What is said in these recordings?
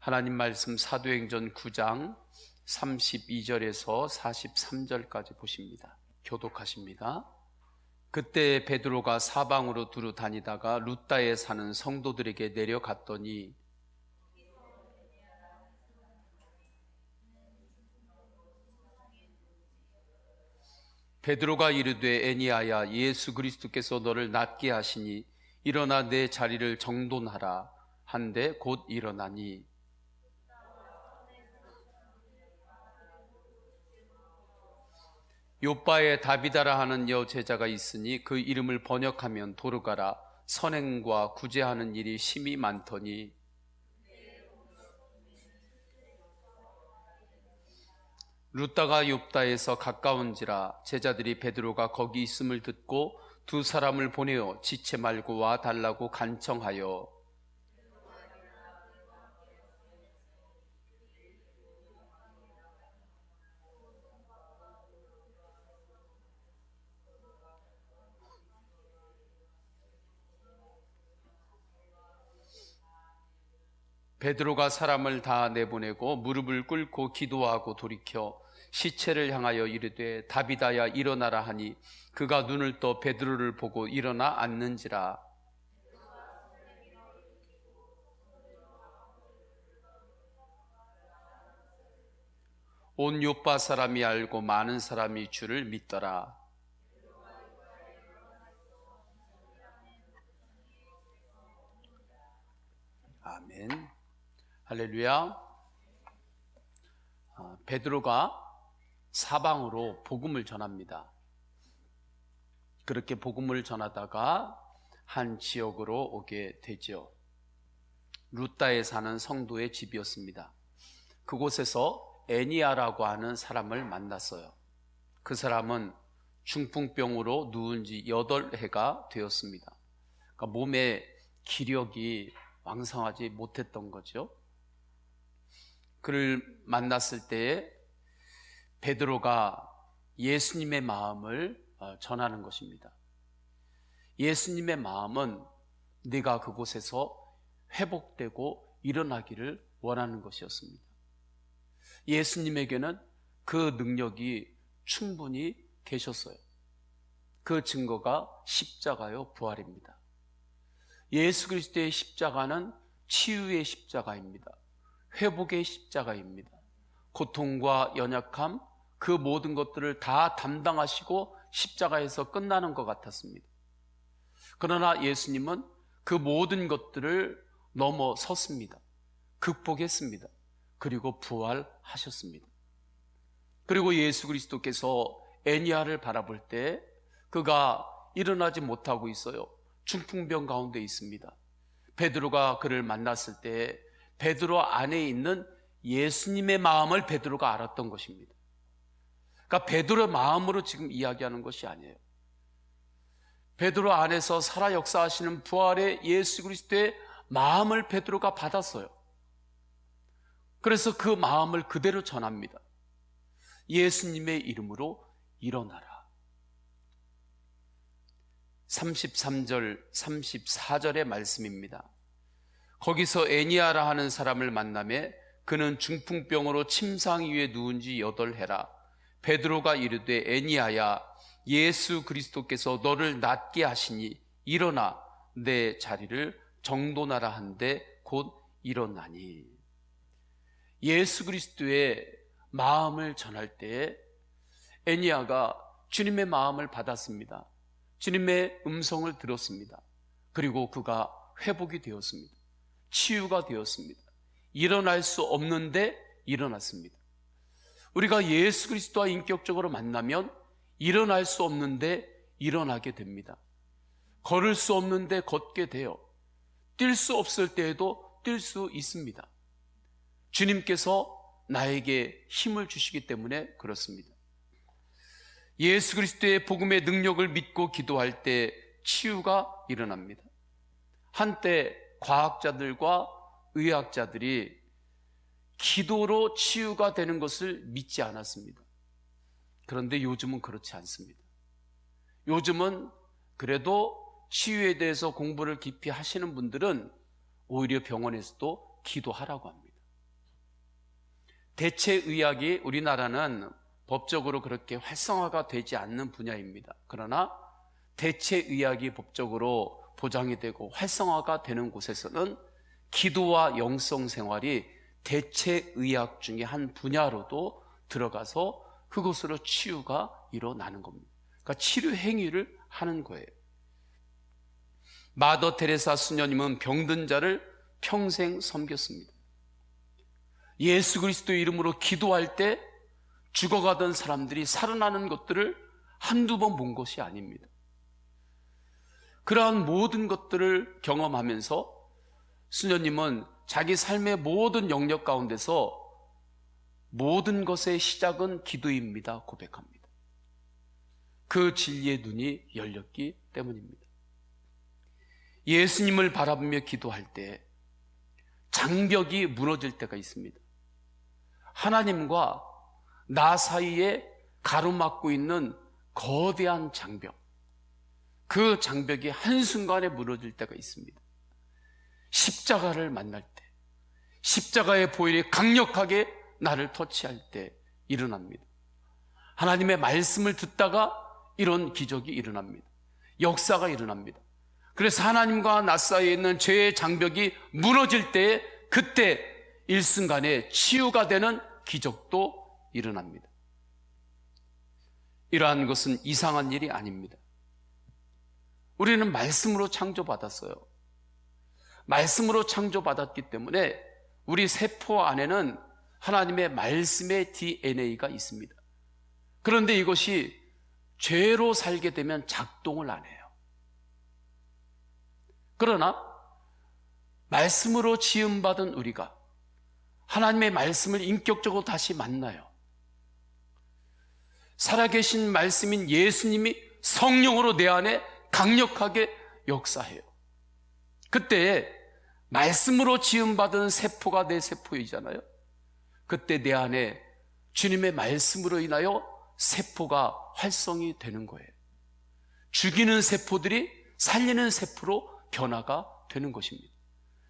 하나님 말씀 사도행전 9장 32절에서 43절까지 보십니다. 교독하십니다. 그때 베드로가 사방으로 두루 다니다가 룻다에 사는 성도들에게 내려갔더니 베드로가 이르되 애니야야, 예수 그리스도께서 너를 낫게 하시니 일어나 내 자리를 정돈하라 한데 곧 일어나니 요바에 다비다라 하는 여제자가 있으니 그 이름을 번역하면 도르가라. 선행과 구제하는 일이 심히 많더니 룻다가 욥다에서 가까운지라 제자들이 베드로가 거기 있음을 듣고 두 사람을 보내어 지체 말고 와 달라고 간청하여 베드로가 사람을 다 내보내고 무릎을 꿇고 기도하고 돌이켜 시체를 향하여 이르되 다비다야 일어나라 하니 그가 눈을 떠 베드로를 보고 일어나 앉는지라. 온 요빠 사람이 알고 많은 사람이 주를 믿더라. 아멘. 할렐루야. 베드로가 사방으로 복음을 전합니다. 그렇게 복음을 전하다가 한 지역으로 오게 되죠. 룻다에 사는 성도의 집이었습니다. 그곳에서 애니야라고 하는 사람을 만났어요. 그 사람은 중풍병으로 누운 지 8해가 되었습니다. 그러니까 몸에 기력이 왕성하지 못했던 거죠. 그를 만났을 때에 베드로가 예수님의 마음을 전하는 것입니다. 예수님의 마음은 네가 그곳에서 회복되고 일어나기를 원하는 것이었습니다. 예수님에게는 그 능력이 충분히 계셨어요. 그 증거가 십자가요 부활입니다. 예수 그리스도의 십자가는 치유의 십자가입니다. 회복의 십자가입니다. 고통과 연약함, 그 모든 것들을 다 담당하시고 십자가에서 끝나는 것 같았습니다. 그러나 예수님은 그 모든 것들을 넘어섰습니다. 극복했습니다. 그리고 부활하셨습니다. 그리고 예수 그리스도께서 애니야를 바라볼 때 그가 일어나지 못하고 있어요. 중풍병 가운데 있습니다. 베드로가 그를 만났을 때 베드로 안에 있는 예수님의 마음을 베드로가 알았던 것입니다. 그러니까 베드로의 마음으로 지금 이야기하는 것이 아니에요. 베드로 안에서 살아 역사하시는 부활의 예수 그리스도의 마음을 베드로가 받았어요. 그래서 그 마음을 그대로 전합니다. 예수님의 이름으로 일어나라. 33절, 34절의 말씀입니다. 거기서 애니야라 하는 사람을 만나매 그는 중풍병으로 침상 위에 누운 지 8해라. 베드로가 이르되 애니야야, 예수 그리스도께서 너를 낫게 하시니 일어나 내 자리를 정돈하라 한데 곧 일어나니. 예수 그리스도의 마음을 전할 때 애니야가 주님의 마음을 받았습니다. 주님의 음성을 들었습니다. 그리고 그가 회복이 되었습니다. 치유가 되었습니다. 일어날 수 없는데 일어났습니다. 우리가 예수 그리스도와 인격적으로 만나면 일어날 수 없는데 일어나게 됩니다. 걸을 수 없는데 걷게 돼요. 뛸 수 없을 때에도 뛸 수 있습니다. 주님께서 나에게 힘을 주시기 때문에 그렇습니다. 예수 그리스도의 복음의 능력을 믿고 기도할 때 치유가 일어납니다. 한때 과학자들과 의학자들이 기도로 치유가 되는 것을 믿지 않았습니다. 그런데 요즘은 그렇지 않습니다. 요즘은 그래도 치유에 대해서 공부를 깊이 하시는 분들은 오히려 병원에서도 기도하라고 합니다. 대체의학이 우리나라는 법적으로 그렇게 활성화가 되지 않는 분야입니다. 그러나 대체의학이 법적으로 보장이 되고 활성화가 되는 곳에서는 기도와 영성생활이 대체의학 중에 한 분야로도 들어가서 그곳으로 치유가 일어나는 겁니다. 그러니까 치료 행위를 하는 거예요. 마더 테레사 수녀님은 병든 자를 평생 섬겼습니다. 예수 그리스도의 이름으로 기도할 때 죽어가던 사람들이 살아나는 것들을 한두 번 본 것이 아닙니다. 그러한 모든 것들을 경험하면서 수녀님은 자기 삶의 모든 영역 가운데서 모든 것의 시작은 기도입니다 고백합니다. 그 진리의 눈이 열렸기 때문입니다. 예수님을 바라보며 기도할 때 장벽이 무너질 때가 있습니다. 하나님과 나 사이에 가로막고 있는 거대한 장벽, 그 장벽이 한순간에 무너질 때가 있습니다. 십자가를 만날 때, 십자가의 보혈이 강력하게 나를 터치할 때 일어납니다. 하나님의 말씀을 듣다가 이런 기적이 일어납니다. 역사가 일어납니다. 그래서 하나님과 나 사이에 있는 죄의 장벽이 무너질 때, 그때 일순간에 치유가 되는 기적도 일어납니다. 이러한 것은 이상한 일이 아닙니다. 우리는 말씀으로 창조받았어요. 말씀으로 창조받았기 때문에 우리 세포 안에는 하나님의 말씀의 DNA가 있습니다. 그런데 이것이 죄로 살게 되면 작동을 안 해요. 그러나 말씀으로 지음받은 우리가 하나님의 말씀을 인격적으로 다시 만나요. 살아계신 말씀인 예수님이 성령으로 내 안에 강력하게 역사해요. 그때 말씀으로 지음받은 세포가 내 세포이잖아요. 그때 내 안에 주님의 말씀으로 인하여 세포가 활성이 되는 거예요. 죽이는 세포들이 살리는 세포로 변화가 되는 것입니다.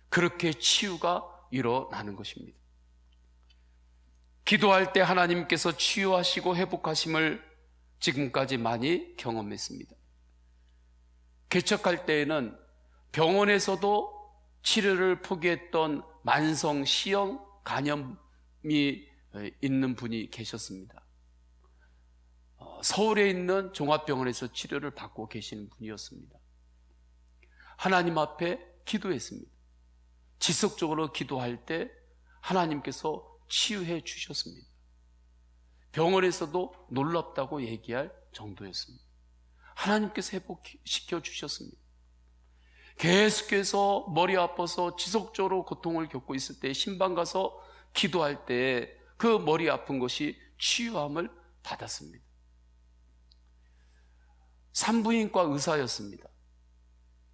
그렇게 치유가 일어나는 것입니다. 기도할 때 하나님께서 치유하시고 회복하심을 지금까지 많이 경험했습니다. 개척할 때에는 병원에서도 치료를 포기했던 만성 C형 간염이 있는 분이 계셨습니다. 서울에 있는 종합병원에서 치료를 받고 계시는 분이었습니다. 하나님 앞에 기도했습니다. 지속적으로 기도할 때 하나님께서 치유해 주셨습니다. 병원에서도 놀랍다고 얘기할 정도였습니다. 하나님께서 회복시켜 주셨습니다. 계속해서 머리 아파서 지속적으로 고통을 겪고 있을 때 신방 가서 기도할 때 그 머리 아픈 것이 치유함을 받았습니다. 산부인과 의사였습니다.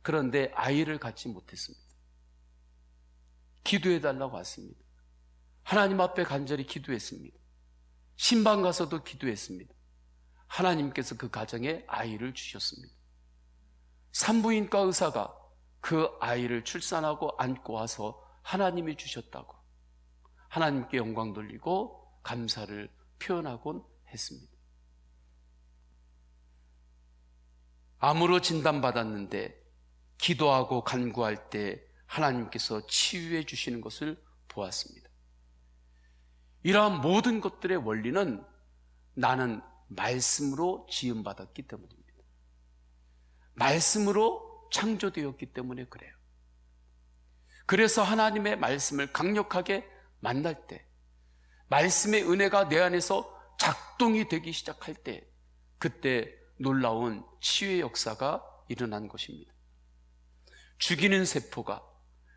그런데 아이를 갖지 못했습니다. 기도해달라고 왔습니다. 하나님 앞에 간절히 기도했습니다. 신방 가서도 기도했습니다. 하나님께서 그 가정에 아이를 주셨습니다. 산부인과 의사가 그 아이를 출산하고 안고 와서 하나님이 주셨다고 하나님께 영광 돌리고 감사를 표현하곤 했습니다. 암으로 진단받았는데 기도하고 간구할 때 하나님께서 치유해 주시는 것을 보았습니다. 이러한 모든 것들의 원리는 나는 말씀으로 지음받았기 때문입니다. 말씀으로 창조되었기 때문에 그래요. 그래서 하나님의 말씀을 강력하게 만날 때, 말씀의 은혜가 내 안에서 작동이 되기 시작할 때, 그때 놀라운 치유의 역사가 일어난 것입니다. 죽이는 세포가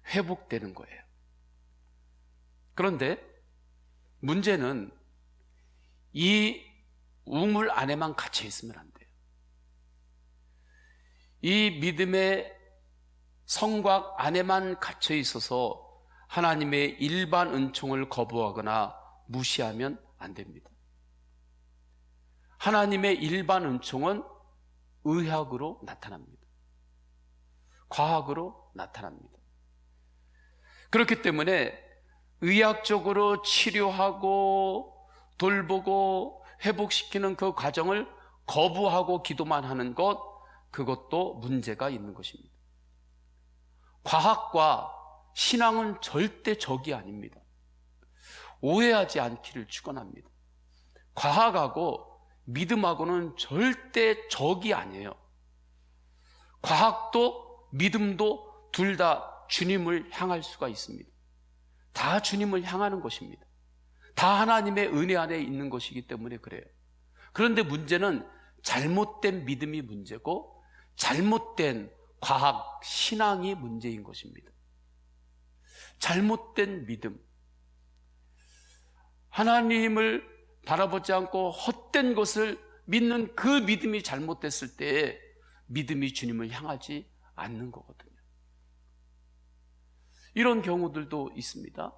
회복되는 거예요. 그런데 문제는 이 우물 안에만 갇혀 있으면 안 돼요. 이 믿음의 성곽 안에만 갇혀 있어서 하나님의 일반 은총을 거부하거나 무시하면 안 됩니다. 하나님의 일반 은총은 의학으로 나타납니다. 과학으로 나타납니다. 그렇기 때문에 의학적으로 치료하고 돌보고 회복시키는 그 과정을 거부하고 기도만 하는 것, 그것도 문제가 있는 것입니다. 과학과 신앙은 절대 적이 아닙니다. 오해하지 않기를 축원합니다. 과학하고 믿음하고는 절대 적이 아니에요. 과학도 믿음도 둘 다 주님을 향할 수가 있습니다. 다 주님을 향하는 것입니다. 다 하나님의 은혜 안에 있는 것이기 때문에 그래요. 그런데 문제는 잘못된 믿음이 문제고 잘못된 과학, 신앙이 문제인 것입니다. 잘못된 믿음, 하나님을 바라보지 않고 헛된 것을 믿는 그 믿음이 잘못됐을 때 믿음이 주님을 향하지 않는 거거든요. 이런 경우들도 있습니다.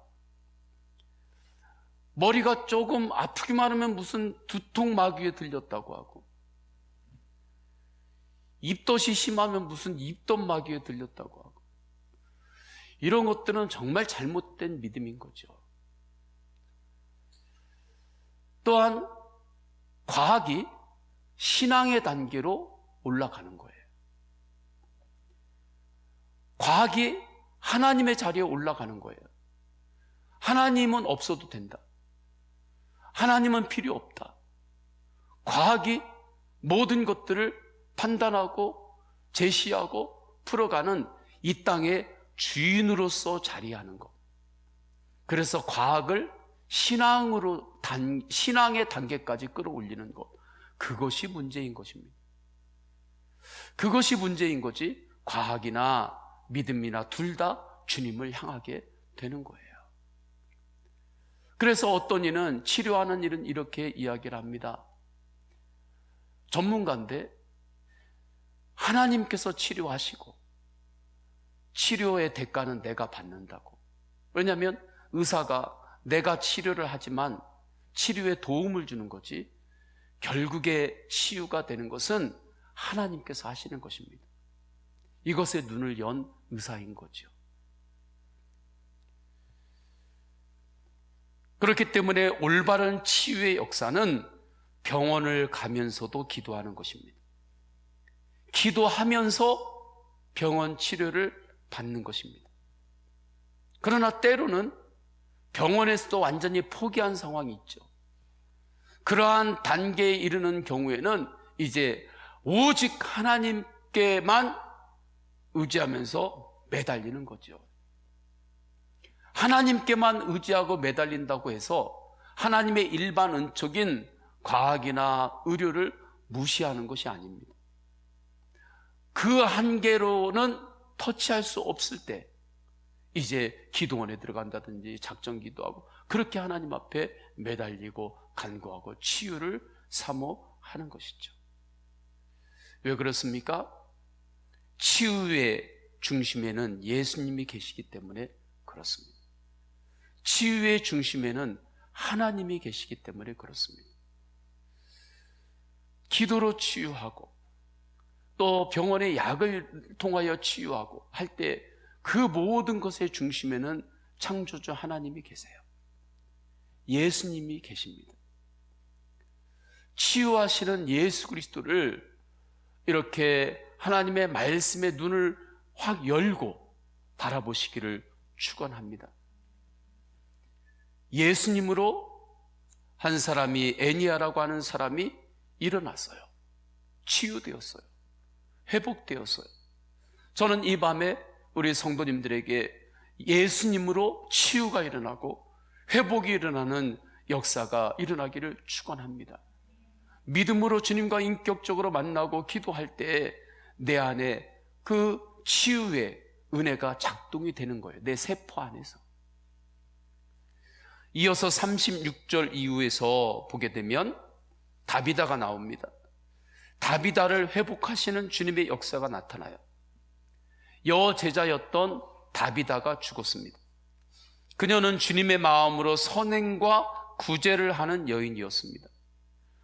머리가 조금 아프기만 하면 무슨 두통 마귀에 들렸다고 하고, 입덧이 심하면 무슨 입덧 마귀에 들렸다고 하고, 이런 것들은 정말 잘못된 믿음인 거죠. 또한 과학이 신앙의 단계로 올라가는 거예요. 과학이 하나님의 자리에 올라가는 거예요. 하나님은 없어도 된다. 하나님은 필요 없다. 과학이 모든 것들을 판단하고 제시하고 풀어가는 이 땅의 주인으로서 자리하는 것. 그래서 과학을 신앙의 단계까지 끌어올리는 것. 그것이 문제인 것입니다. 그것이 문제인 거지 과학이나 믿음이나 둘 다 주님을 향하게 되는 거예요. 그래서 어떤 이는 치료하는 일은 이렇게 이야기를 합니다. 전문가인데 하나님께서 치료하시고 치료의 대가는 내가 받는다고. 왜냐하면 의사가 내가 치료를 하지만 치료에 도움을 주는 거지 결국에 치유가 되는 것은 하나님께서 하시는 것입니다. 이것에 눈을 연 의사인 거죠. 그렇기 때문에 올바른 치유의 역사는 병원을 가면서도 기도하는 것입니다. 기도하면서 병원 치료를 받는 것입니다. 그러나 때로는 병원에서도 완전히 포기한 상황이 있죠. 그러한 단계에 이르는 경우에는 이제 오직 하나님께만 의지하면서 매달리는 거죠. 하나님께만 의지하고 매달린다고 해서 하나님의 일반 은촉인 과학이나 의료를 무시하는 것이 아닙니다. 그 한계로는 터치할 수 없을 때 이제 기도원에 들어간다든지 작정 기도하고 그렇게 하나님 앞에 매달리고 간구하고 치유를 사모하는 것이죠. 왜 그렇습니까? 치유의 중심에는 예수님이 계시기 때문에 그렇습니다. 치유의 중심에는 하나님이 계시기 때문에 그렇습니다. 기도로 치유하고 또 병원의 약을 통하여 치유하고 할 때 그 모든 것의 중심에는 창조주 하나님이 계세요. 예수님이 계십니다. 치유하시는 예수 그리스도를 이렇게 하나님의 말씀에 눈을 확 열고 바라보시기를 축원합니다. 예수님으로 한 사람이 애니아라고 하는 사람이 일어났어요. 치유되었어요. 회복되었어요. 저는 이 밤에 우리 성도님들에게 예수님으로 치유가 일어나고 회복이 일어나는 역사가 일어나기를 축원합니다. 믿음으로 주님과 인격적으로 만나고 기도할 때 내 안에 그 치유의 은혜가 작동이 되는 거예요. 내 세포 안에서. 이어서 36절 이후에서 보게 되면 다비다가 나옵니다. 다비다를 회복하시는 주님의 역사가 나타나요. 여제자였던 다비다가 죽었습니다. 그녀는 주님의 마음으로 선행과 구제를 하는 여인이었습니다.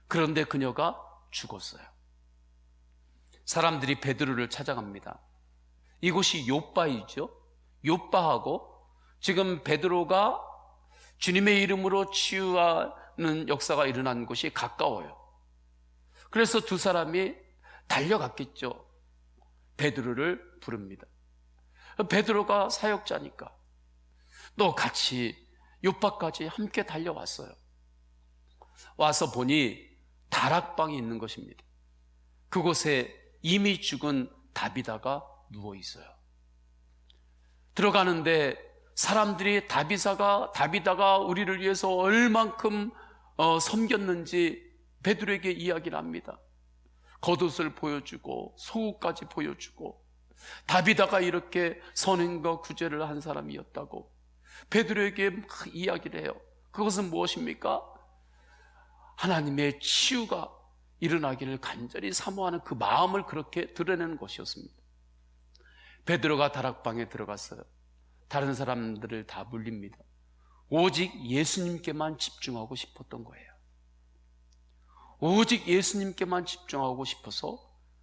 그런데 그녀가 죽었어요. 사람들이 베드로를 찾아갑니다. 이곳이 요바이죠. 요바하고 지금 베드로가 주님의 이름으로 치유하는 역사가 일어난 곳이 가까워요. 그래서 두 사람이 달려갔겠죠. 베드로를 부릅니다. 베드로가 사역자니까 또 같이 요파까지 함께 달려왔어요. 와서 보니 다락방이 있는 것입니다. 그곳에 이미 죽은 다비다가 누워 있어요. 들어가는데 사람들이 다비다가 우리를 위해서 얼만큼 섬겼는지 베드로에게 이야기를 합니다. 겉옷을 보여주고 속옷까지 보여주고 다비다가 이렇게 선행과 구제를 한 사람이었다고 베드로에게 막 이야기를 해요. 그것은 무엇입니까? 하나님의 치유가 일어나기를 간절히 사모하는 그 마음을 그렇게 드러내는 것이었습니다. 베드로가 다락방에 들어갔어요. 다른 사람들을 다 물립니다. 오직 예수님께만 집중하고 싶었던 거예요. 오직 예수님께만 집중하고 싶어서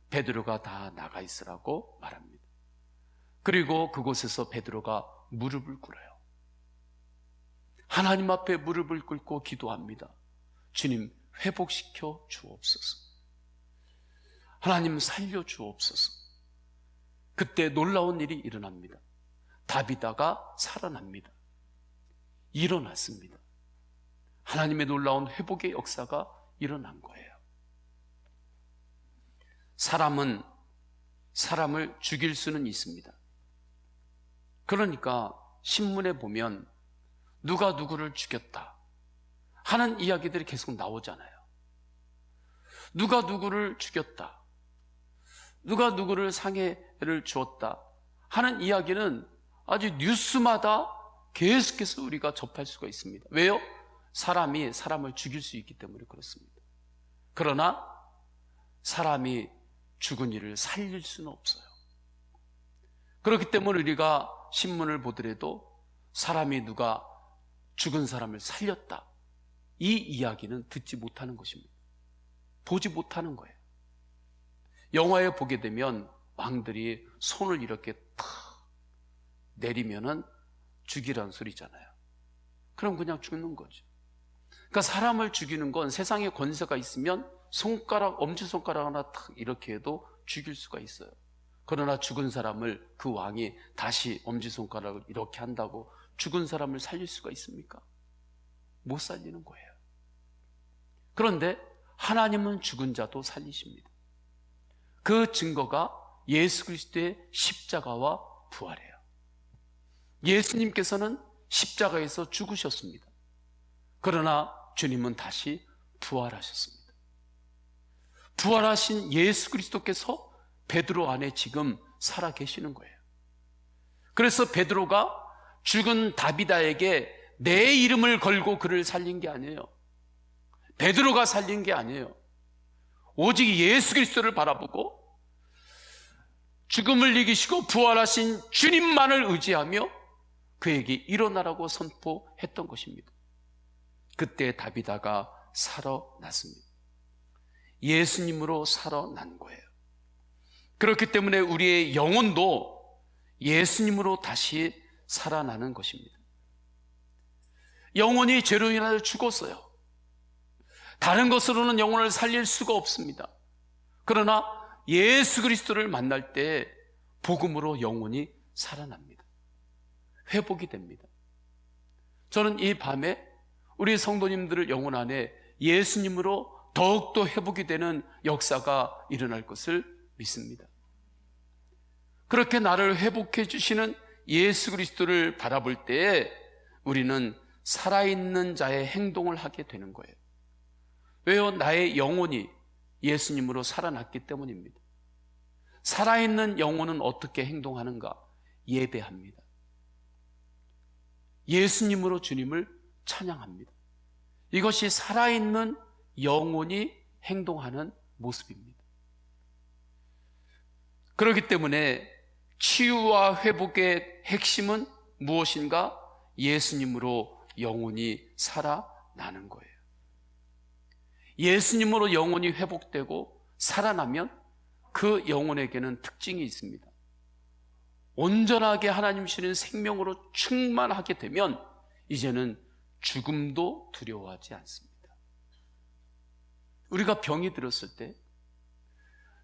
베드로가 다 나가 있으라고 말합니다. 그리고 그곳에서 베드로가 무릎을 꿇어요. 하나님 앞에 무릎을 꿇고 기도합니다. 주님, 회복시켜 주옵소서. 하나님, 살려 주옵소서. 그때 놀라운 일이 일어납니다. 다비다가 살아납니다. 일어났습니다. 하나님의 놀라운 회복의 역사가 일어난 거예요. 사람은 사람을 죽일 수는 있습니다. 그러니까 신문에 보면 누가 누구를 죽였다 하는 이야기들이 계속 나오잖아요. 누가 누구를 죽였다, 누가 누구를 상해를 주었다 하는 이야기는 아주 뉴스마다 계속해서 우리가 접할 수가 있습니다. 왜요? 사람이 사람을 죽일 수 있기 때문에 그렇습니다. 그러나 사람이 죽은 이를 살릴 수는 없어요. 그렇기 때문에 우리가 신문을 보더라도 사람이 누가 죽은 사람을 살렸다, 이 이야기는 듣지 못하는 것입니다. 보지 못하는 거예요. 영화에 보게 되면 왕들이 손을 이렇게 탁 내리면은 죽이란 소리잖아요. 그럼 그냥 죽는 거죠. 그러니까 사람을 죽이는 건 세상에 권세가 있으면 엄지손가락 하나 탁 이렇게 해도 죽일 수가 있어요. 그러나 죽은 사람을 그 왕이 다시 엄지손가락을 이렇게 한다고 죽은 사람을 살릴 수가 있습니까? 못 살리는 거예요. 그런데 하나님은 죽은 자도 살리십니다. 그 증거가 예수 그리스도의 십자가와 부활이에요. 예수님께서는 십자가에서 죽으셨습니다. 그러나 주님은 다시 부활하셨습니다. 부활하신 예수 그리스도께서 베드로 안에 지금 살아 계시는 거예요. 그래서 베드로가 죽은 다비다에게 내 이름을 걸고 그를 살린 게 아니에요. 베드로가 살린 게 아니에요. 오직 예수 그리스도를 바라보고 죽음을 이기시고 부활하신 주님만을 의지하며 그에게 일어나라고 선포했던 것입니다. 그때 다비다가 살아났습니다. 예수님으로 살아난 거예요. 그렇기 때문에 우리의 영혼도 예수님으로 다시 살아나는 것입니다. 영혼이 죄로 인하여 죽었어요. 다른 것으로는 영혼을 살릴 수가 없습니다. 그러나 예수 그리스도를 만날 때 복음으로 영혼이 살아납니다. 회복이 됩니다. 저는 이 밤에 우리 성도님들의 영혼 안에 예수님으로 더욱더 회복이 되는 역사가 일어날 것을 믿습니다. 그렇게 나를 회복해 주시는 예수 그리스도를 바라볼 때에 우리는 살아있는 자의 행동을 하게 되는 거예요. 왜요? 나의 영혼이 예수님으로 살아났기 때문입니다. 살아있는 영혼은 어떻게 행동하는가? 예배합니다. 예수님으로 주님을 찬양합니다. 이것이 살아있는 영혼이 행동하는 모습입니다. 그렇기 때문에 치유와 회복의 핵심은 무엇인가? 예수님으로 영혼이 살아나는 거예요. 예수님으로 영혼이 회복되고 살아나면 그 영혼에게는 특징이 있습니다. 온전하게 하나님 주시는 생명으로 충만하게 되면 이제는 죽음도 두려워하지 않습니다. 우리가 병이 들었을 때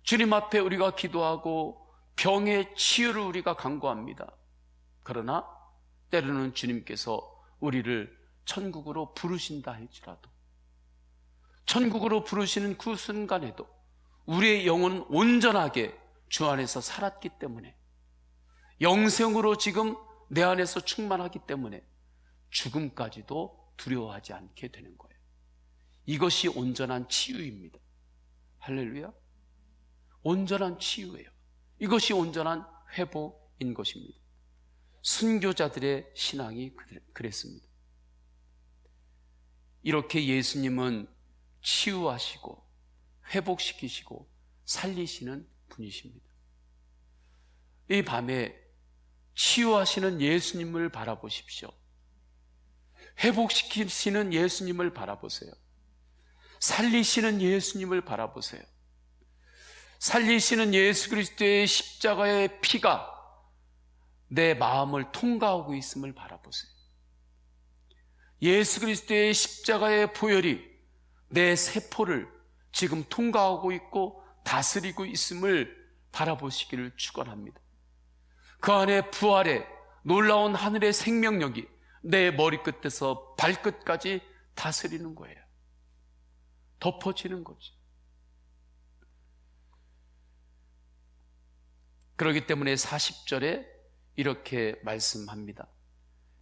주님 앞에 우리가 기도하고 병의 치유를 우리가 간구합니다. 그러나 때로는 주님께서 우리를 천국으로 부르신다 할지라도, 천국으로 부르시는 그 순간에도 우리의 영혼은 온전하게 주 안에서 살았기 때문에, 영생으로 지금 내 안에서 충만하기 때문에 죽음까지도 두려워하지 않게 되는 거예요. 이것이 온전한 치유입니다. 할렐루야. 온전한 치유예요. 이것이 온전한 회복인 것입니다. 순교자들의 신앙이 그랬습니다. 이렇게 예수님은 치유하시고 회복시키시고 살리시는 분이십니다. 이 밤에 치유하시는 예수님을 바라보십시오. 회복시키시는 예수님을 바라보세요. 살리시는 예수님을 바라보세요. 살리시는 예수 그리스도의 십자가의 피가 내 마음을 통과하고 있음을 바라보세요. 예수 그리스도의 십자가의 보혈이 내 세포를 지금 통과하고 있고 다스리고 있음을 바라보시기를 축원합니다. 그 안에 부활의 놀라운 하늘의 생명력이 내 머리끝에서 발끝까지 다스리는 거예요. 덮어지는 거죠. 그렇기 때문에 40절에 이렇게 말씀합니다.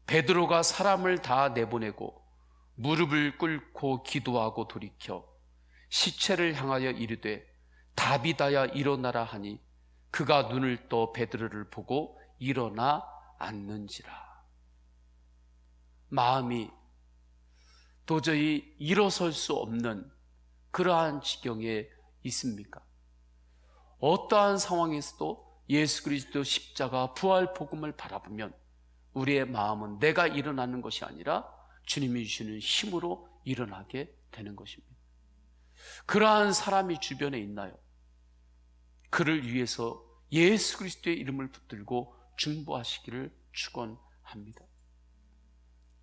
베드로가 사람을 다 내보내고 무릎을 꿇고 기도하고 돌이켜 시체를 향하여 이르되 다비다야 일어나라 하니 그가 눈을 떠 베드로를 보고 일어나 앉는지라. 마음이 도저히 일어설 수 없는 그러한 지경에 있습니까? 어떠한 상황에서도 예수 그리스도 십자가 부활 복음을 바라보면 우리의 마음은 내가 일어나는 것이 아니라 주님이 주시는 힘으로 일어나게 되는 것입니다. 그러한 사람이 주변에 있나요? 그를 위해서 예수 그리스도의 이름을 붙들고 중보하시기를 축원합니다.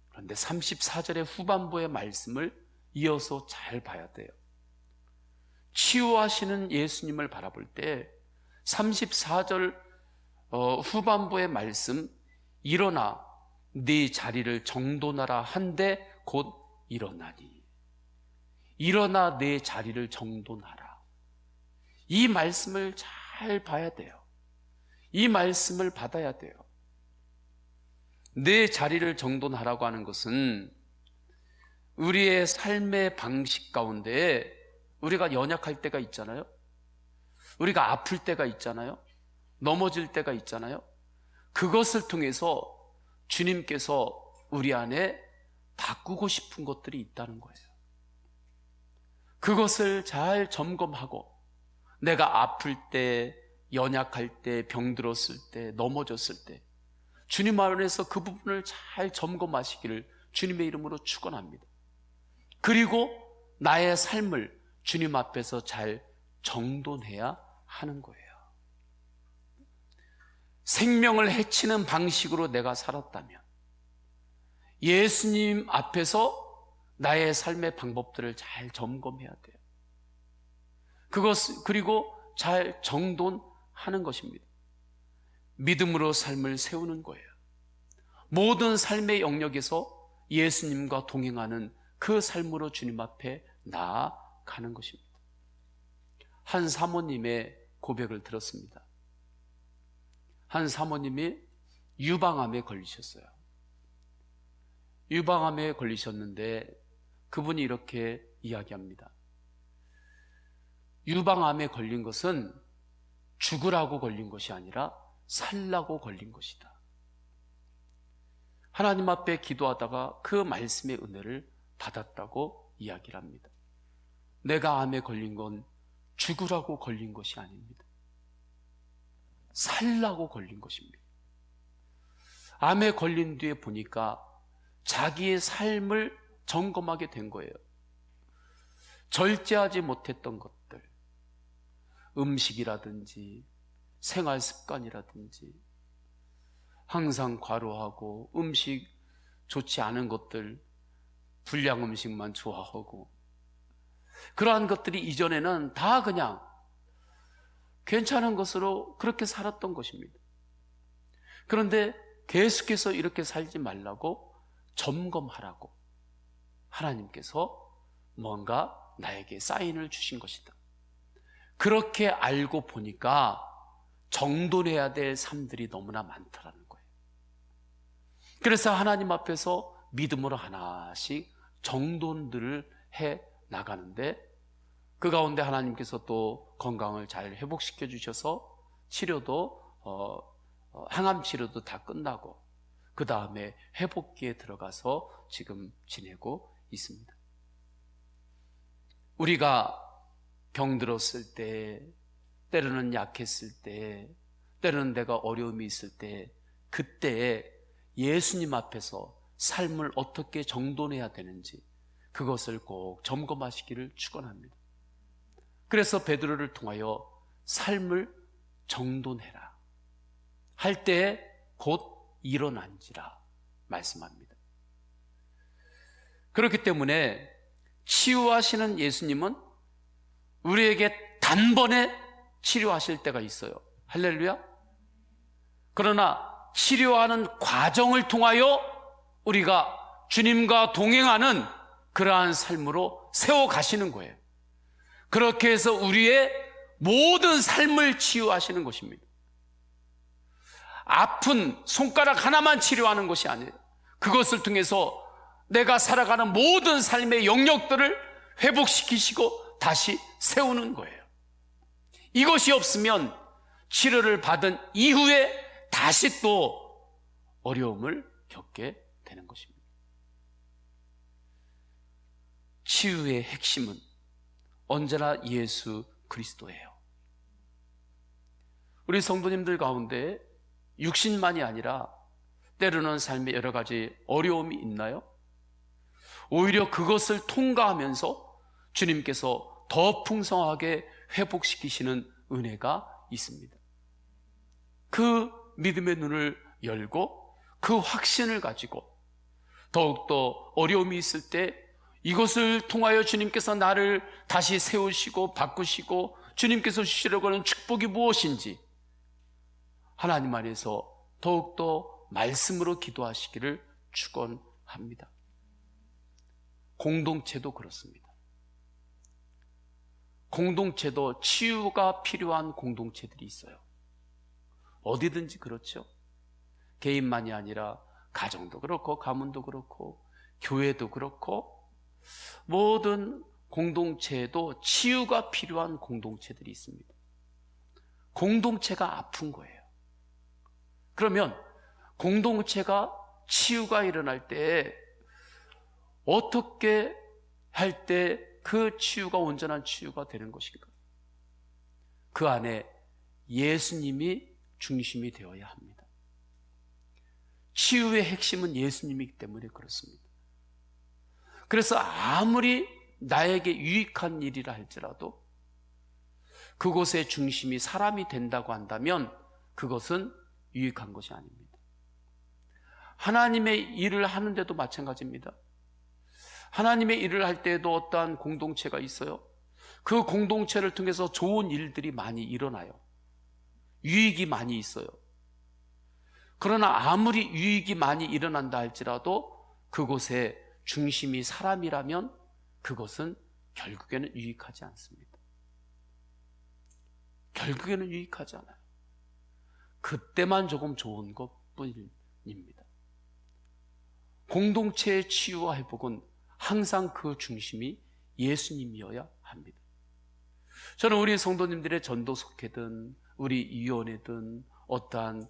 그런데 34절의 후반부의 말씀을 이어서 잘 봐야 돼요. 치유하시는 예수님을 바라볼 때 34절 후반부의 말씀, 일어나 네 자리를 정돈하라 한데 곧 일어나니. 일어나 네 자리를 정돈하라. 이 말씀을 잘 봐야 돼요. 이 말씀을 받아야 돼요. 내 자리를 정돈하라고 하는 것은 우리의 삶의 방식 가운데 우리가 연약할 때가 있잖아요. 우리가 아플 때가 있잖아요. 넘어질 때가 있잖아요. 그것을 통해서 주님께서 우리 안에 바꾸고 싶은 것들이 있다는 거예요. 그것을 잘 점검하고 내가 아플 때, 연약할 때, 병들었을 때, 넘어졌을 때 주님 안에서 그 부분을 잘 점검하시기를 주님의 이름으로 축원합니다. 그리고 나의 삶을 주님 앞에서 잘 정돈해야 하는 거예요. 생명을 해치는 방식으로 내가 살았다면 예수님 앞에서 나의 삶의 방법들을 잘 점검해야 돼요. 그리고 잘 정돈하는 것입니다. 믿음으로 삶을 세우는 거예요. 모든 삶의 영역에서 예수님과 동행하는 그 삶으로 주님 앞에 나아가는 것입니다. 한 사모님의 고백을 들었습니다. 한 사모님이 유방암에 걸리셨어요. 유방암에 걸리셨는데 그분이 이렇게 이야기합니다. 유방암에 걸린 것은 죽으라고 걸린 것이 아니라 살라고 걸린 것이다. 하나님 앞에 기도하다가 그 말씀의 은혜를 받았다고 이야기를 합니다. 내가 암에 걸린 건 죽으라고 걸린 것이 아닙니다. 살라고 걸린 것입니다. 암에 걸린 뒤에 보니까 자기의 삶을 점검하게 된 거예요. 절제하지 못했던 것들, 음식이라든지 생활 습관이라든지 항상 과로하고 음식 좋지 않은 것들, 불량 음식만 좋아하고, 그러한 것들이 이전에는 다 그냥 괜찮은 것으로 그렇게 살았던 것입니다. 그런데 계속해서 이렇게 살지 말라고 점검하라고 하나님께서 뭔가 나에게 사인을 주신 것이다. 그렇게 알고 보니까 정돈해야 될 삶들이 너무나 많더라는 거예요. 그래서 하나님 앞에서 믿음으로 하나씩 정돈들을 해 나가는데, 그 가운데 하나님께서 또 건강을 잘 회복시켜 주셔서 치료도 항암 치료도 다 끝나고 그 다음에 회복기에 들어가서 지금 지내고 있습니다. 우리가 병들었을 때, 때로는 약했을 때, 때로는 내가 어려움이 있을 때, 그때 예수님 앞에서 삶을 어떻게 정돈해야 되는지 그것을 꼭 점검하시기를 축원합니다. 그래서 베드로를 통하여 삶을 정돈해라 할 때 곧 일어난지라 말씀합니다. 그렇기 때문에 치유하시는 예수님은 우리에게 단번에 치료하실 때가 있어요. 할렐루야. 그러나 치료하는 과정을 통하여 우리가 주님과 동행하는 그러한 삶으로 세워가시는 거예요. 그렇게 해서 우리의 모든 삶을 치유하시는 것입니다. 아픈 손가락 하나만 치료하는 것이 아니에요. 그것을 통해서 내가 살아가는 모든 삶의 영역들을 회복시키시고 다시 세우는 거예요. 이것이 없으면 치료를 받은 이후에 다시 또 어려움을 겪게 되는 것입니다. 치유의 핵심은 언제나 예수 그리스도예요. 우리 성도님들 가운데 육신만이 아니라 때로는 삶에 여러 가지 어려움이 있나요? 오히려 그것을 통과하면서 주님께서 더 풍성하게 회복시키시는 은혜가 있습니다. 그 믿음의 눈을 열고 그 확신을 가지고 더욱더 어려움이 있을 때 이것을 통하여 주님께서 나를 다시 세우시고 바꾸시고 주님께서 주시려고 하는 축복이 무엇인지 하나님 안에서 더욱더 말씀으로 기도하시기를 축원합니다. 공동체도 그렇습니다. 공동체도 치유가 필요한 공동체들이 있어요. 어디든지 그렇죠. 개인만이 아니라 가정도 그렇고 가문도 그렇고 교회도 그렇고 모든 공동체에도 치유가 필요한 공동체들이 있습니다. 공동체가 아픈 거예요. 그러면 공동체가 치유가 일어날 때 어떻게 할 때 그 치유가 온전한 치유가 되는 것인가? 그 안에 예수님이 중심이 되어야 합니다. 치유의 핵심은 예수님이기 때문에 그렇습니다. 그래서 아무리 나에게 유익한 일이라 할지라도 그곳의 중심이 사람이 된다고 한다면 그것은 유익한 것이 아닙니다. 하나님의 일을 하는데도 마찬가지입니다. 하나님의 일을 할 때에도 어떠한 공동체가 있어요. 그 공동체를 통해서 좋은 일들이 많이 일어나요. 유익이 많이 있어요. 그러나 아무리 유익이 많이 일어난다 할지라도 그곳에 중심이 사람이라면 그것은 결국에는 유익하지 않습니다. 결국에는 유익하지 않아요. 그때만 조금 좋은 것뿐입니다. 공동체의 치유와 회복은 항상 그 중심이 예수님이어야 합니다. 저는 우리 성도님들의 전도 속회든 우리 위원회든 어떠한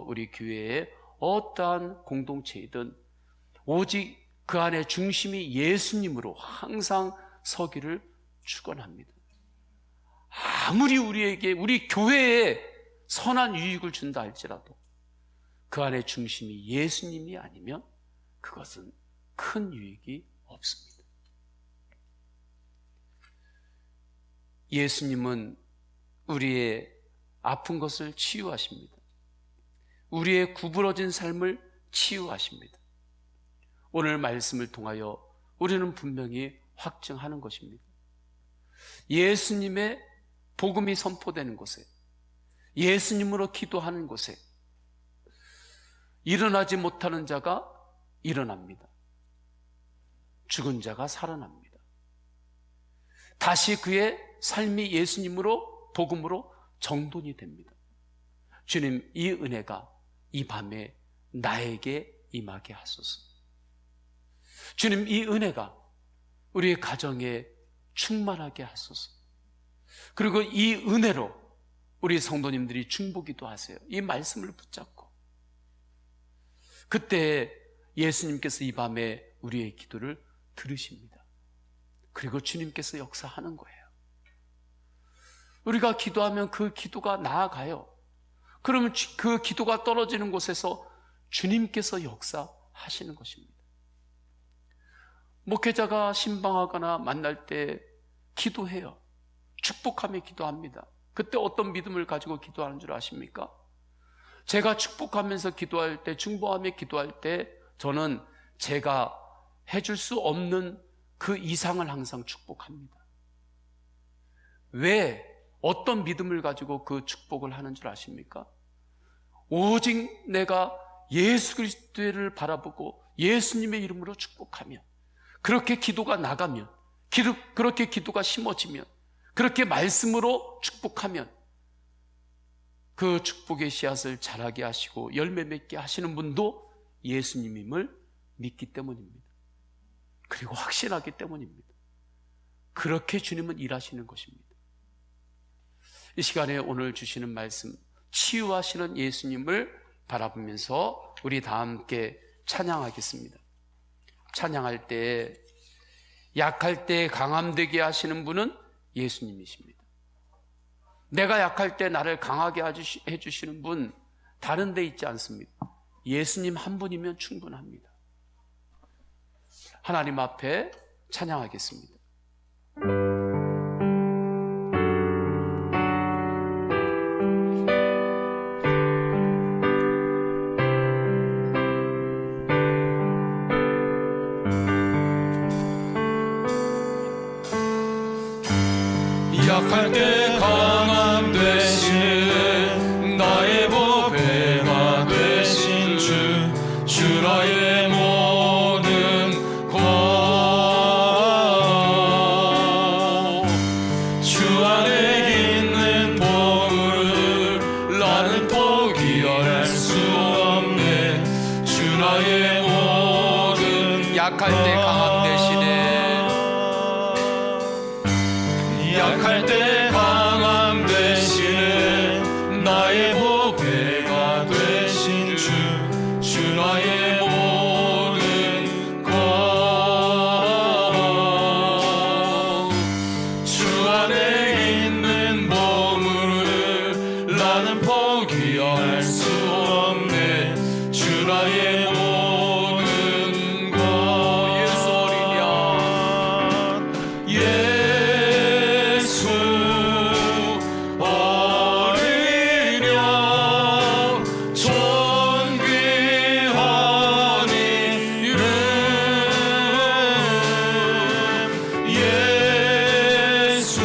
우리 교회의 어떠한 공동체이든 오직 그 안에 중심이 예수님으로 항상 서기를 축원합니다. 아무리 우리에게 우리 교회에 선한 유익을 준다 할지라도 그 안에 중심이 예수님이 아니면 그것은 큰 유익이 없습니다. 예수님은 우리의 아픈 것을 치유하십니다. 우리의 구부러진 삶을 치유하십니다. 오늘 말씀을 통하여 우리는 분명히 확증하는 것입니다. 예수님의 복음이 선포되는 곳에, 예수님으로 기도하는 곳에 일어나지 못하는 자가 일어납니다. 죽은 자가 살아납니다. 다시 그의 삶이 예수님으로, 복음으로 정돈이 됩니다. 주님, 이 은혜가 이 밤에 나에게 임하게 하소서. 주님, 이 은혜가 우리의 가정에 충만하게 하소서. 그리고 이 은혜로 우리 성도님들이 중보기도 하세요. 이 말씀을 붙잡고 그때 예수님께서 이 밤에 우리의 기도를 들으십니다. 그리고 주님께서 역사하는 거예요. 우리가 기도하면 그 기도가 나아가요. 그러면 그 기도가 떨어지는 곳에서 주님께서 역사하시는 것입니다. 목회자가 신방하거나 만날 때 기도해요. 축복하며 기도합니다. 그때 어떤 믿음을 가지고 기도하는 줄 아십니까? 제가 축복하면서 기도할 때, 중보하며 기도할 때 저는 제가 해줄 수 없는 그 이상을 항상 축복합니다. 왜? 어떤 믿음을 가지고 그 축복을 하는 줄 아십니까? 오직 내가 예수 그리스도를 바라보고 예수님의 이름으로 축복하면, 그렇게 기도가 나가면, 그렇게 기도가 심어지면, 그렇게 말씀으로 축복하면 그 축복의 씨앗을 자라게 하시고 열매 맺게 하시는 분도 예수님임을 믿기 때문입니다. 그리고 확신하기 때문입니다. 그렇게 주님은 일하시는 것입니다. 이 시간에 오늘 주시는 말씀, 치유하시는 예수님을 바라보면서 우리 다 함께 찬양하겠습니다. 찬양할 때 약할 때 강함되게 하시는 분은 예수님이십니다. 내가 약할 때 나를 강하게 해주시는 분 다른 데 있지 않습니다. 예수님 한 분이면 충분합니다. 하나님 앞에 찬양하겠습니다. 약할 때 강함 되시는 나의 보배가 되신 주 나의 모든 것 주 안에 있는 보물을 나는 포기할 수 없네. 주 나의 모든 약할 때 강함 되시네. 약할 때 강함 되시네. 나의 보배가 되신 주 나의 모든 것 주 안에 있는 보물을 나는 포기할 수 없네. 주 나의 모든 것 예수 어리냐 예수 어리냐 존귀한 이름 예수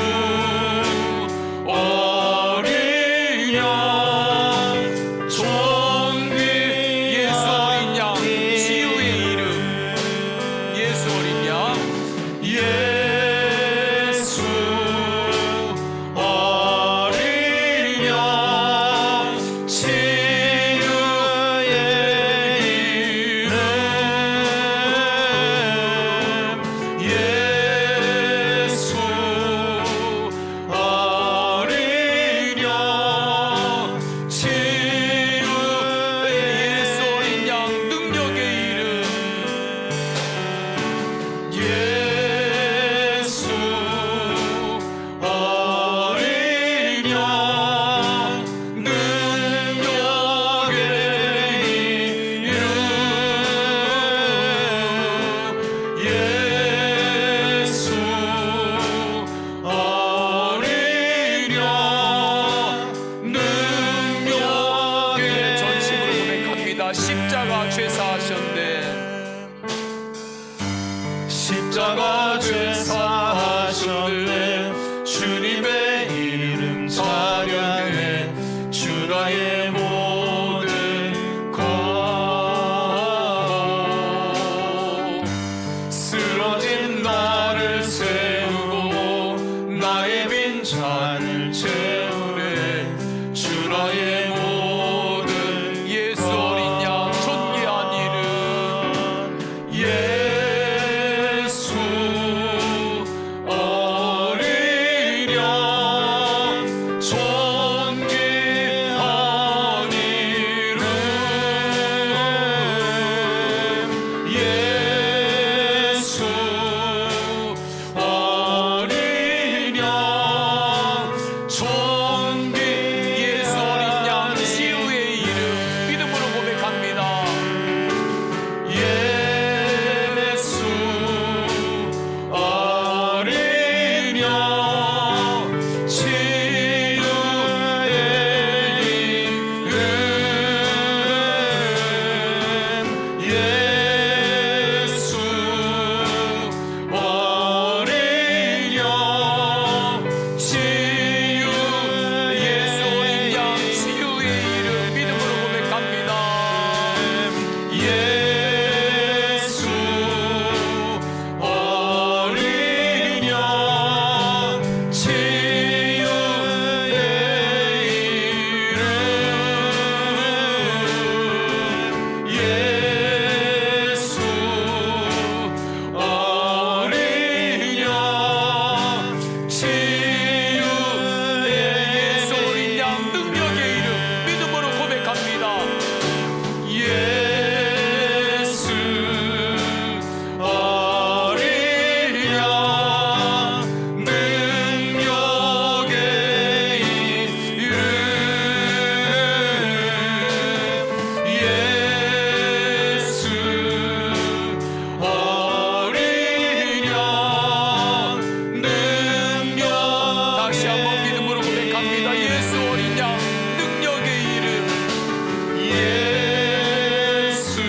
잔을 채우네 주 나의 모든 예수 어린 양 존귀한 이름 예수 어린 양 존귀한 이름 예수 어린 양 존귀 예수 어린 양 치유의 이름 믿음으로 고백합니다. 예수 어린 양 치유의 이름 예수 어린 양 치유 예수 어린 양 치유의 이름 믿음으로 고백합니다. 예수 어린 양 치유의 이름 예수 어린 양 치유의 예수 어린 양 능력의 이름 믿음으로 고백합니다. 예수 어린 양 능력의 이름 예수 어린 양 능력 다시 한번 믿음으로 고백합니다. 예수 어린 양 능력의 이름 예수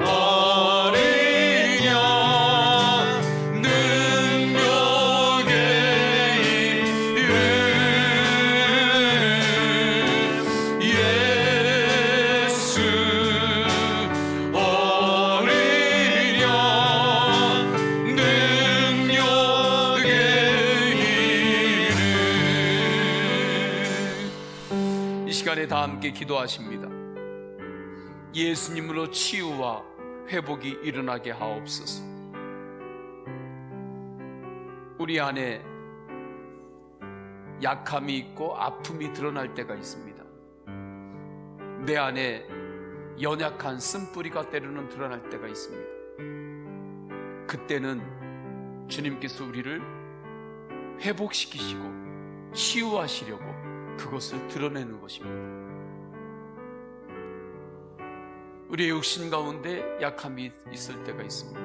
어린 양 능력의 이름 예수 어린 양 능력의 이름 이 시간에 다 함께 기도하십니다. 예수님으로 치유와 회복이 일어나게 하옵소서. 우리 안에 약함이 있고 아픔이 드러날 때가 있습니다. 내 안에 연약한 쓴뿌리가 때로는 드러날 때가 있습니다. 그때는 주님께서 우리를 회복시키시고 치유하시려고 그것을 드러내는 것입니다. 우리의 육신 가운데 약함이 있을 때가 있습니다.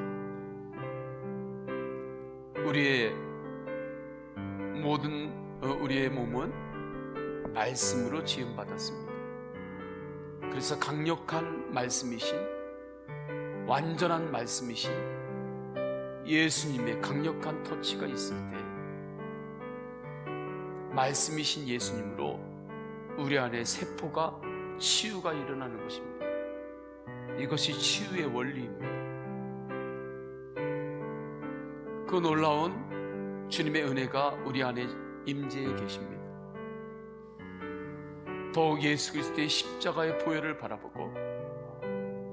우리의 몸은 말씀으로 지음받았습니다. 그래서 강력한 말씀이신, 완전한 말씀이신 예수님의 강력한 터치가 있을 때 말씀이신 예수님으로 우리 안에 세포가 치유가 일어나는 것입니다. 이것이 치유의 원리입니다. 그 놀라운 주님의 은혜가 우리 안에 임재해 계십니다. 더욱 예수 그리스도의 십자가의 보혈을 바라보고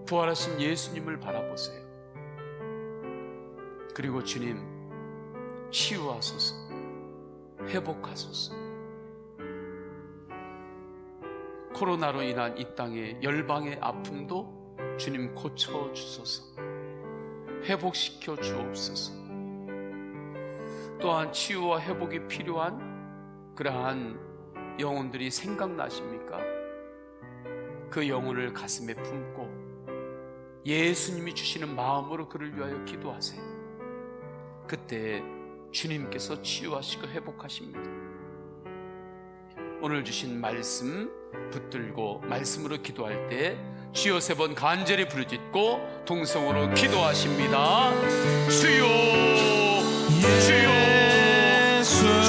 부활하신 예수님을 바라보세요. 그리고 주님, 치유하소서, 회복하소서. 코로나로 인한 이 땅의 열방의 아픔도 주님 고쳐주소서, 회복시켜 주옵소서. 또한 치유와 회복이 필요한 그러한 영혼들이 생각나십니까? 그 영혼을 가슴에 품고 예수님이 주시는 마음으로 그를 위하여 기도하세요. 그때 주님께서 치유하시고 회복하십니다. 오늘 주신 말씀 붙들고 말씀으로 기도할 때 주여 3번 간절히 부르짖고 동성으로 기도하십니다. 주여, 주여, 주여.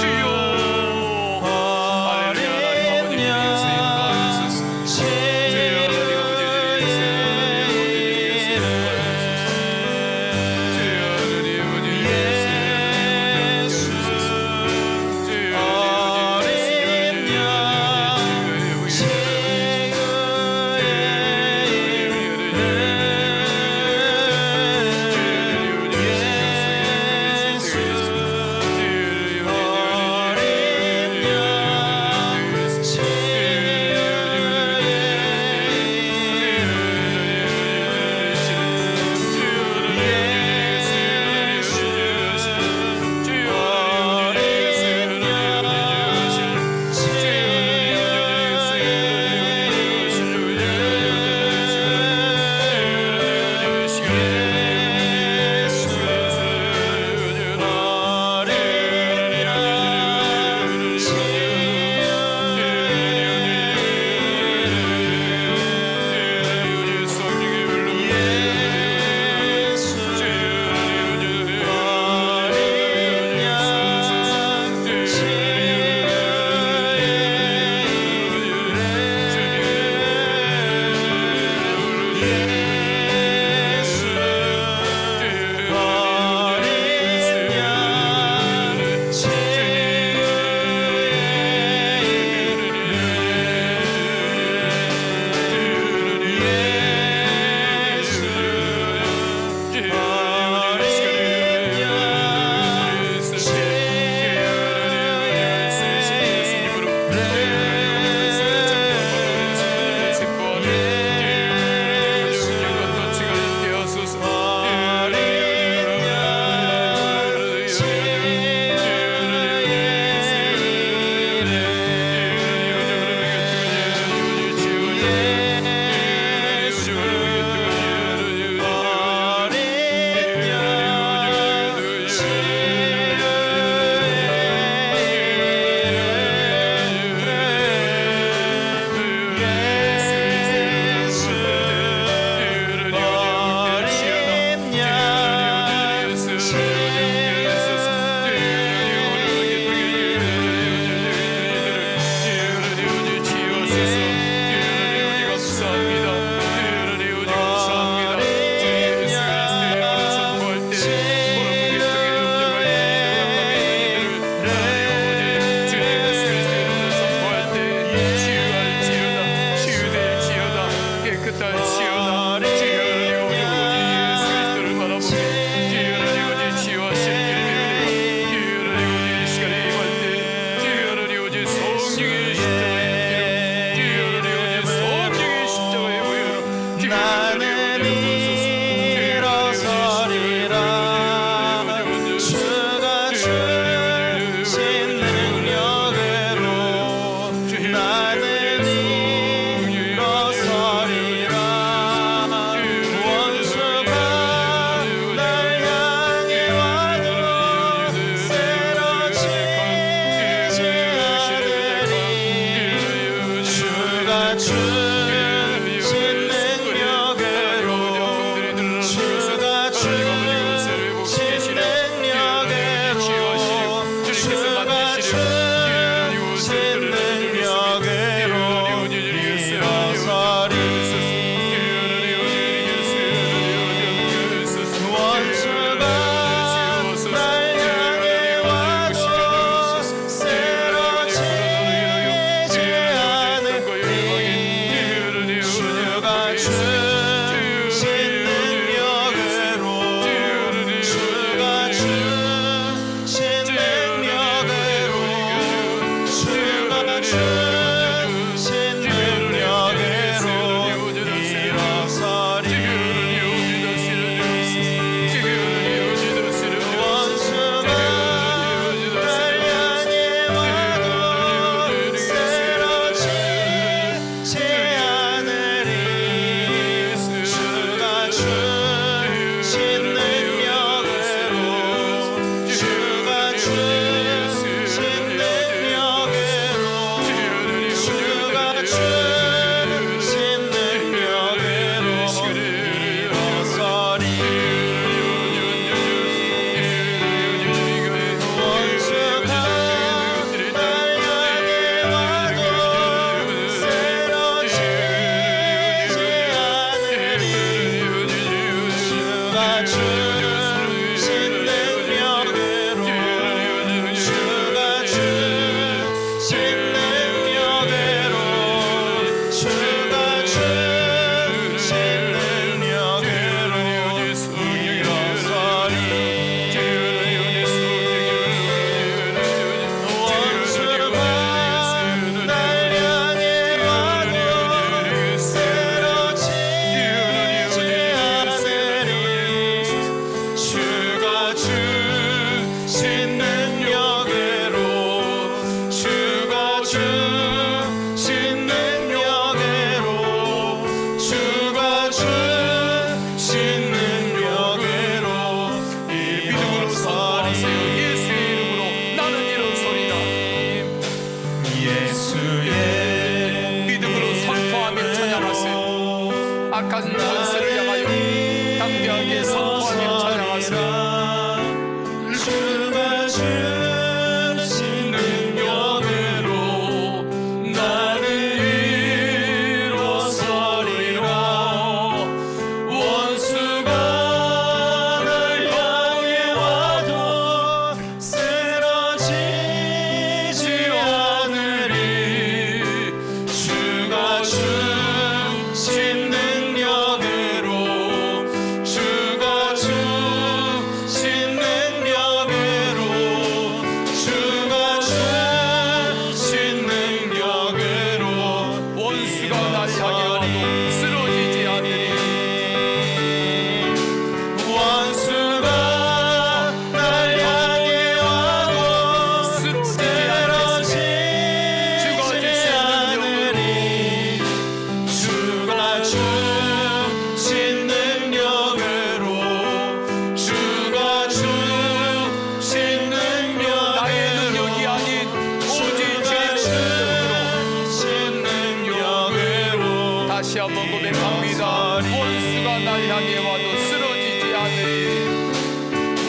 고백합니다. 원수가 날 향해 와도 쓰러지지 않으리.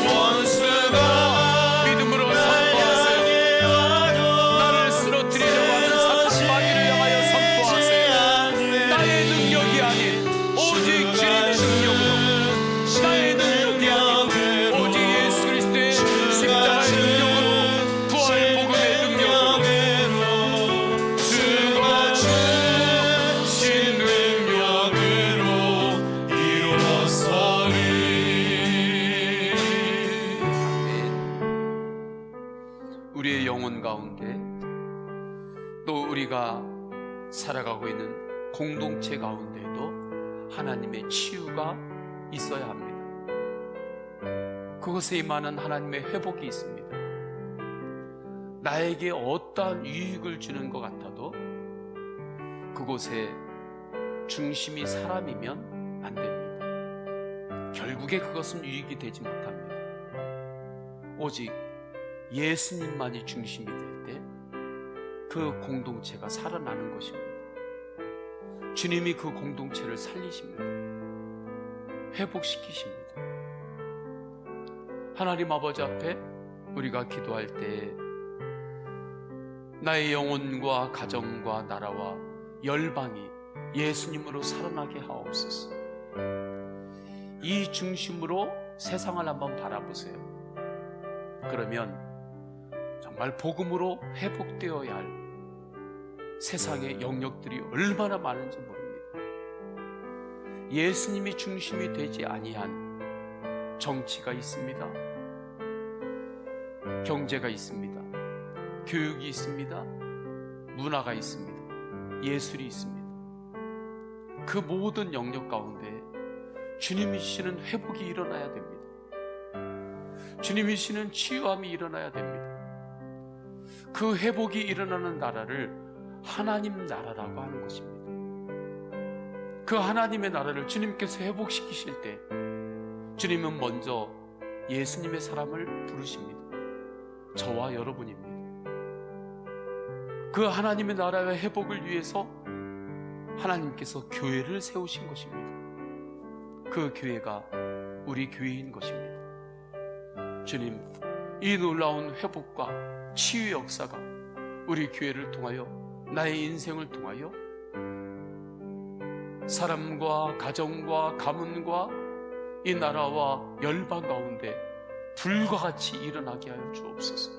원수가 믿음으로 선포하세요. 나를 쓰러뜨리려고 하는 사탄 마귀를 향하여 선포하세요. 나의 능력이 아닌 오직 주님의 능력으로, 나의 능력이 아닌 오직 예수 그리스도의 십자가의 능력으로, 부활 복음의 능력으로, 주가 주신 능력으로 일어서리. 우리의 영혼 가운데 또 우리가 살아가고 있는 공동체 가운데에도 하나님의 치유가 있어야 합니다. 그것에 임하는 하나님의 회복이 있습니다. 나에게 어떠한 유익을 주는 것 같아도 그곳에 중심이 사람이면 안 됩니다. 결국에 그것은 유익이 되지 못합니다. 오직 예수님만이 중심이 될 때 그 공동체가 살아나는 것입니다. 주님이 그 공동체를 살리십니다. 회복시키십니다. 하나님 아버지 앞에 우리가 기도할 때 나의 영혼과 가정과 나라와 열방이 예수님으로 살아나게 하옵소서. 이 중심으로 세상을 한번 바라보세요. 그러면 정말 복음으로 회복되어야 할 세상의 영역들이 얼마나 많은지 모릅니다. 예수님이 중심이 되지 아니한 정치가 있습니다. 경제가 있습니다. 교육이 있습니다. 문화가 있습니다. 예술이 있습니다. 그 모든 영역 가운데 주님이 주시는 회복이 일어나야 됩니다. 주님이 주시는 치유함이 일어나야 됩니다. 그 회복이 일어나는 나라를 하나님 나라라고 하는 것입니다. 그 하나님의 나라를 주님께서 회복시키실 때 주님은 먼저 예수님의 사람을 부르십니다. 저와 여러분입니다. 그 하나님의 나라의 회복을 위해서 하나님께서 교회를 세우신 것입니다. 그 교회가 우리 교회인 것입니다. 주님, 이 놀라운 회복과 치유 역사가 우리 교회를 통하여, 나의 인생을 통하여 사람과 가정과 가문과 이 나라와 열방 가운데 불과 같이 일어나게 하여 주옵소서.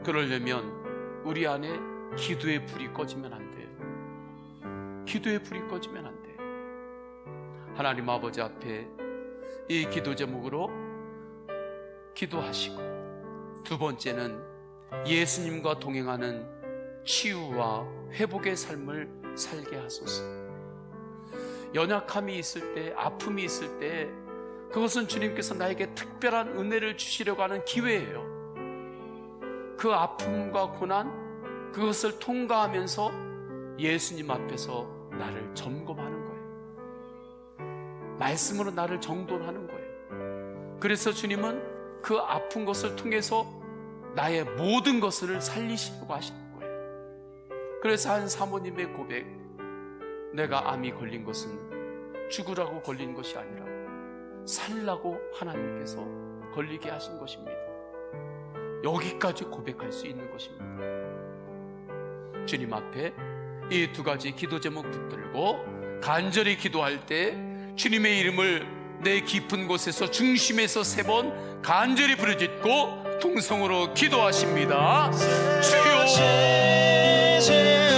그러려면 우리 안에 기도의 불이 꺼지면 안 돼요. 기도의 불이 꺼지면 안 돼요. 하나님 아버지 앞에 이 기도 제목으로 기도하시고, 두 번째는 예수님과 동행하는 치유와 회복의 삶을 살게 하소서. 연약함이 있을 때, 아픔이 있을 때 그것은 주님께서 나에게 특별한 은혜를 주시려고 하는 기회예요. 그 아픔과 고난, 그것을 통과하면서 예수님 앞에서 나를 점검하는 거예요. 말씀으로 나를 정돈하는 거예요. 그래서 주님은 그 아픈 것을 통해서 나의 모든 것을 살리시려고 하시는 거예요. 그래서 한 사모님의 고백, 내가 암이 걸린 것은 죽으라고 걸린 것이 아니라 살라고 하나님께서 걸리게 하신 것입니다. 여기까지 고백할 수 있는 것입니다. 주님 앞에 이 두 가지 기도 제목 붙들고 간절히 기도할 때 주님의 이름을 내 깊은 곳에서, 중심에서 3번 간절히 부르짖고 통성으로 기도하십니다. 주여, 주여, 주여. 주여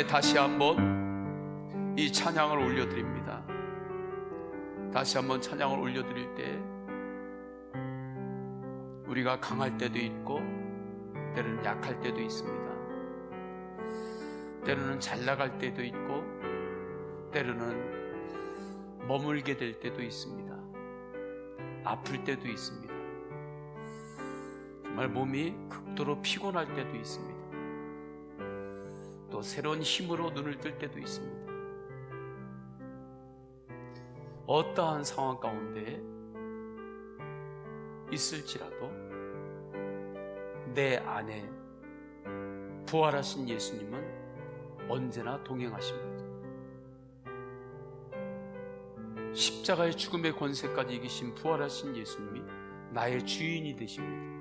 다시 한번 이 찬양을 올려드립니다. 다시 한번 찬양을 올려드릴 때 우리가 강할 때도 있고 때로는 약할 때도 있습니다. 때로는 잘 나갈 때도 있고 때로는 머물게 될 때도 있습니다. 아플 때도 있습니다. 정말 몸이 극도로 피곤할 때도 있습니다. 또 새로운 힘으로 눈을 뜰 때도 있습니다. 어떠한 상황 가운데 있을지라도 내 안에 부활하신 예수님은 언제나 동행하십니다. 십자가의 죽음의 권세까지 이기신 부활하신 예수님이 나의 주인이 되십니다.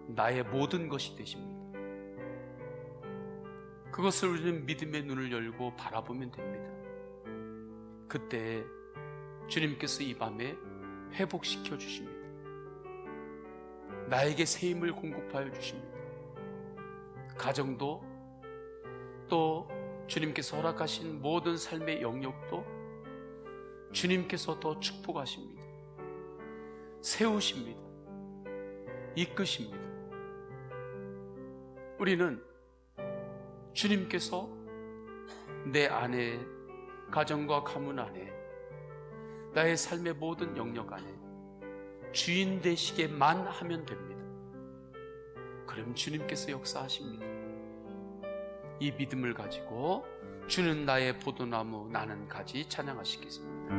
나의 모든 것이 되십니다. 그것을 우리는 믿음의 눈을 열고 바라보면 됩니다. 그때 주님께서 이 밤에 회복시켜 주십니다. 나에게 새 힘을 공급하여 주십니다. 가정도 또 주님께서 허락하신 모든 삶의 영역도 주님께서 더 축복하십니다. 세우십니다. 이끄십니다. 우리는 주님께서 내 안에, 가정과 가문 안에, 나의 삶의 모든 영역 안에 주인 되시게만 하면 됩니다. 그럼 주님께서 역사하십니다. 이 믿음을 가지고 주는 나의 포도나무, 나는 가지 찬양하시겠습니다.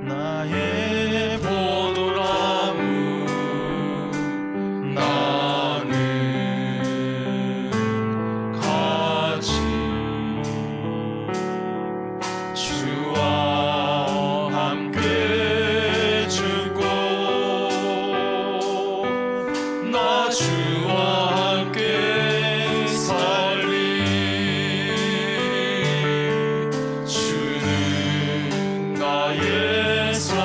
나의 포도나무, 나는 가지, 주와 함께 죽고 나 주와 함께 살리. 주는 나의 삶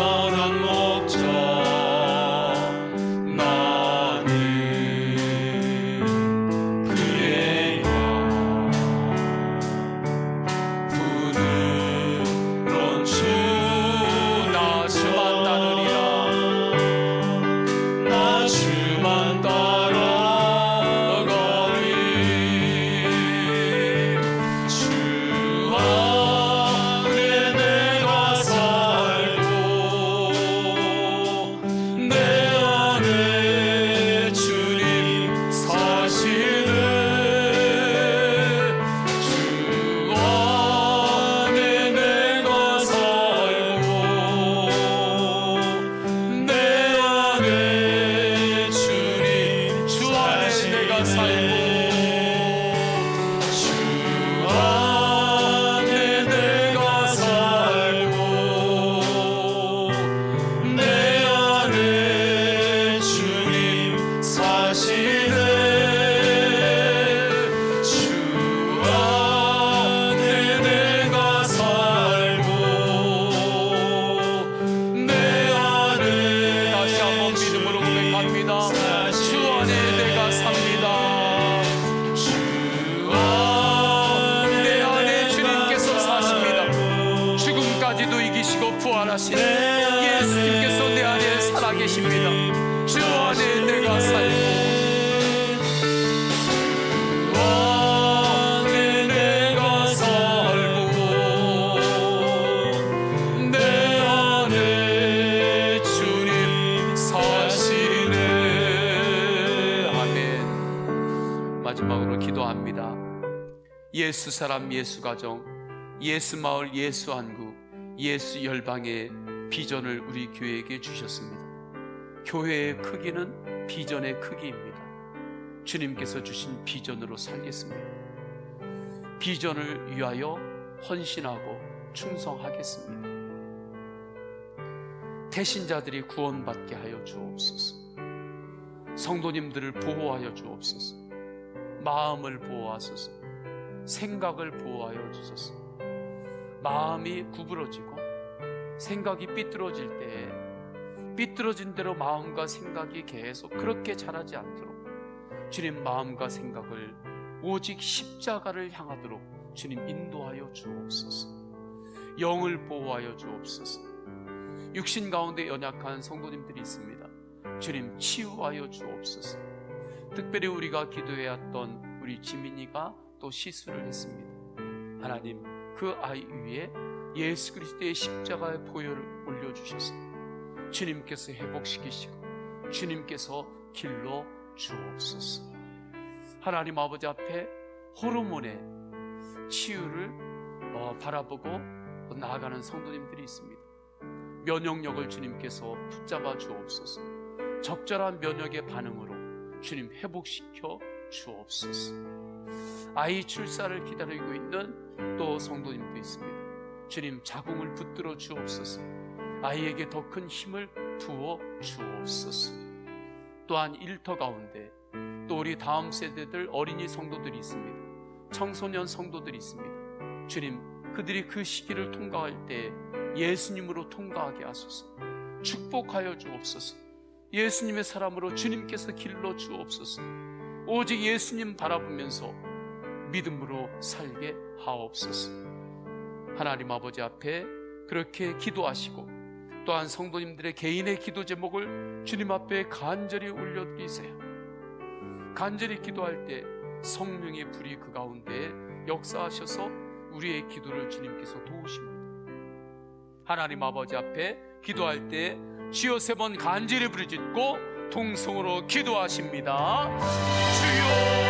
예수님께서 내 안에 살아계십니다. 주 안에 내가 살고 마지막으로 기도합니다. 예수 사람, 예수 가정, 예수 마을, 예수 한국, 예수 열방의 비전을 우리 교회에게 주셨습니다. 교회의 크기는 비전의 크기입니다. 주님께서 주신 비전으로 살겠습니다. 비전을 위하여 헌신하고 충성하겠습니다. 태신자들이 구원받게 하여 주옵소서. 성도님들을 보호하여 주옵소서. 마음을 보호하소서. 생각을 보호하여 주소서. 마음이 구부러지고 생각이 삐뚤어질 때에 삐뚤어진 대로 마음과 생각이 계속 그렇게 자라지 않도록 주님 마음과 생각을 오직 십자가를 향하도록 주님 인도하여 주옵소서. 영을 보호하여 주옵소서. 육신 가운데 연약한 성도님들이 있습니다. 주님 치유하여 주옵소서. 특별히 우리가 기도해왔던 우리 지민이가 또 시술을 했습니다. 하나님, 그 아이 위에 예수 그리스도의 십자가의 보혈을 올려주셔서 주님께서 회복시키시고 주님께서 길러 주옵소서. 하나님 아버지 앞에 호르몬의 치유를 바라보고 나아가는 성도님들이 있습니다. 면역력을 주님께서 붙잡아 주옵소서. 적절한 면역의 반응으로 주님 회복시켜 주옵소서. 아이 출산을 기다리고 있는 또 성도님도 있습니다. 주님 자궁을 붙들어 주옵소서. 아이에게 더 큰 힘을 부어 주옵소서. 또한 일터 가운데 또 우리 다음 세대들 어린이 성도들이 있습니다. 청소년 성도들이 있습니다. 주님 그들이 그 시기를 통과할 때 예수님으로 통과하게 하소서. 축복하여 주옵소서. 예수님의 사람으로 주님께서 길러 주옵소서. 오직 예수님 바라보면서 믿음으로 살게 하옵소서. 하나님 아버지 앞에 그렇게 기도하시고 또한 성도님들의 개인의 기도 제목을 주님 앞에 간절히 올려드리세요. 간절히 기도할 때 성령의 불이 그 가운데 역사하셔서 우리의 기도를 주님께서 도우십니다. 하나님 아버지 앞에 기도할 때 주여 3번 간절히 부르짖고 통성으로 기도하십니다. 주여